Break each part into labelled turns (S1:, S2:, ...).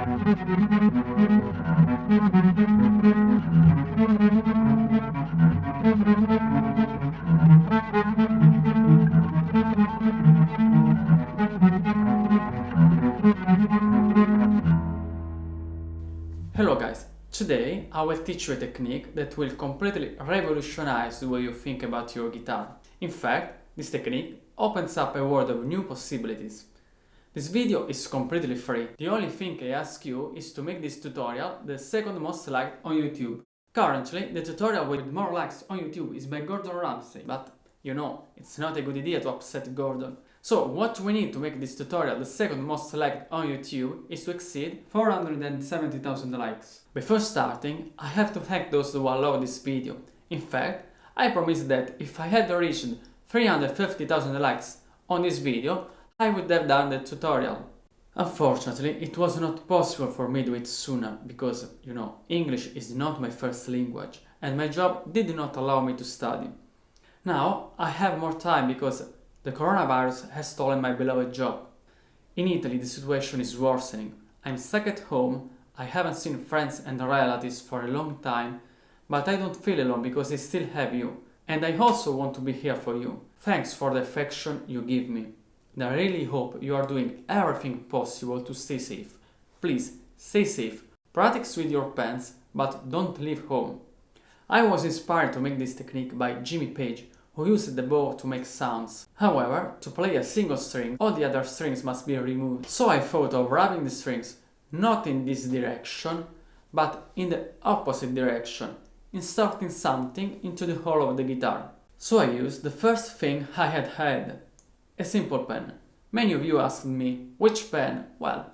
S1: Hello guys, today I will teach you a technique that will completely revolutionize the way you think about your guitar. In fact, this technique opens up a world of new possibilities. This video is completely free. The only thing I ask you is to make this tutorial the second most liked on YouTube. Currently, the tutorial with more likes on YouTube is by Gordon Ramsay, but you know, it's not a good idea to upset Gordon. So what we need to make this tutorial the second most liked on YouTube is to exceed 470,000 likes. Before starting, I have to thank those who allowed this video. In fact, I promised that if I had reached 350,000 likes on this video, I would have done the tutorial. Unfortunately, it was not possible for me to do it sooner because, you know, English is not my first language and my job did not allow me to study. Now I have more time because the coronavirus has stolen my beloved job. In Italy the situation is worsening. I'm stuck at home, I haven't seen friends and relatives for a long time, but I don't feel alone because I still have you. And I also want to be here for you. Thanks for the affection you give me. And I really hope you are doing everything possible to stay safe. Please, stay safe. Practice with your pens, but don't leave home. I was inspired to make this technique by Jimmy Page, who used the bow to make sounds. However, to play a single string, all the other strings must be removed. So I thought of rubbing the strings not in this direction, but in the opposite direction, inserting something into the hole of the guitar. So I used the first thing I had, a simple pen. Many of you asked me, which pen? Well,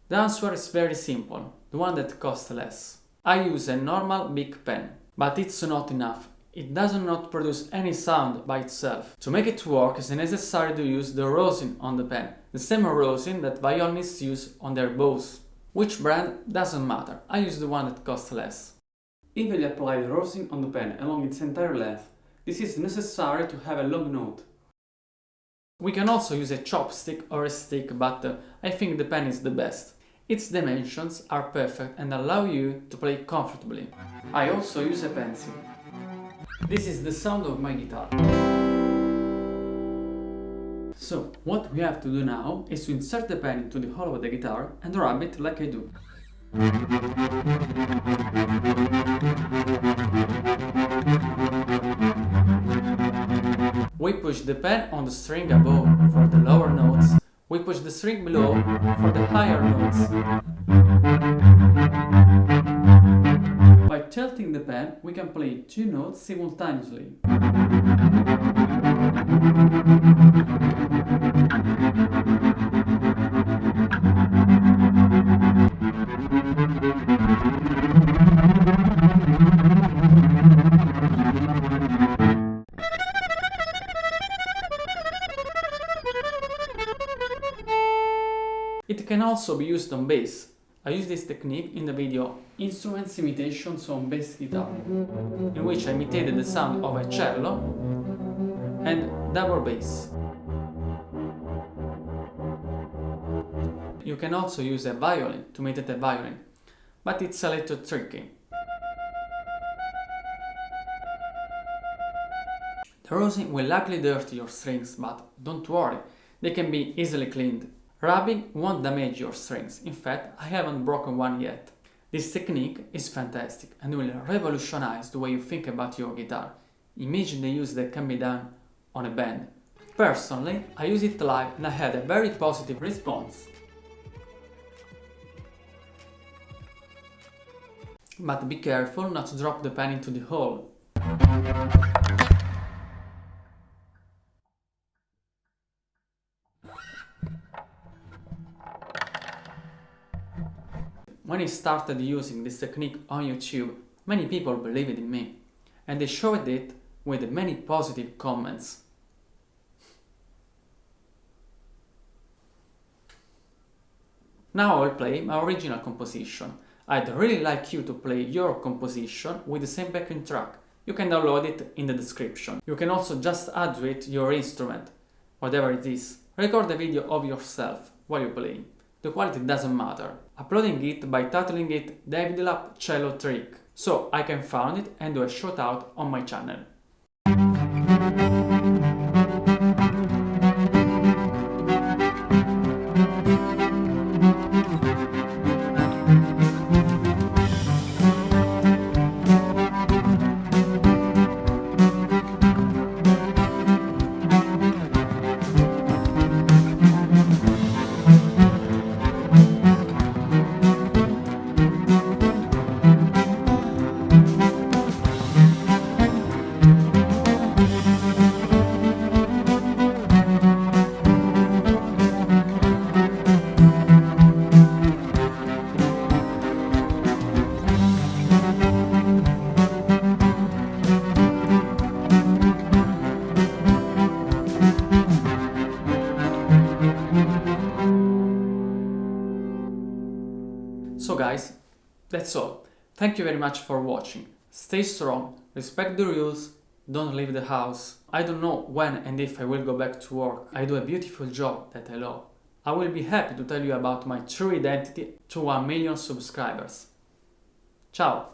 S1: the answer is very simple, the one that costs less. I use a normal big pen, but it's not enough. It does not produce any sound by itself. To make it work, it's necessary to use the rosin on the pen, the same rosin that violinists use on their bows. Which brand doesn't matter, I use the one that costs less. Evenly apply the rosin on the pen along its entire length. This is necessary to have a long note. We can also use a chopstick or a stick, but I think the pen is the best. Its dimensions are perfect and allow you to play comfortably. I also use a pencil. This is the sound of my guitar. So, what we have to do now is to insert the pen into the hole of the guitar and rub it like I do. We push the pen on the string above for the lower notes. We push the string below for the higher notes. By tilting the pen, we can play two notes simultaneously. It can also be used on bass. I use this technique in the video Instruments Imitations on Bass Guitar, in which I imitated the sound of a cello and double bass. You can also use a violin to imitate a violin, but it's a little tricky. The rosin will likely dirty your strings, but don't worry, they can be easily cleaned. Rubbing won't damage your strings, in fact I haven't broken one yet. This technique is fantastic and will revolutionize the way you think about your guitar. Imagine the use that can be done on a band. Personally, I use it live and I had a very positive response. But be careful not to drop the pen into the hole. When I started using this technique on YouTube, many people believed in me, and they showed it with many positive comments. Now I will play my original composition. I'd really like you to play your composition with the same backing track. You can download it in the description. You can also just add to it your instrument, whatever it is. Record a video of yourself while you play. the quality doesn't matter. Uploading it by titling it Davidlap cello trick, so I can find it and do a shout out on my channel. So guys, that's all. Thank you very much for watching. Stay strong, respect the rules, don't leave the house. I don't know when and if I will go back to work. I do a beautiful job that I love. I will be happy to tell you about my true identity to 1 million subscribers. Ciao!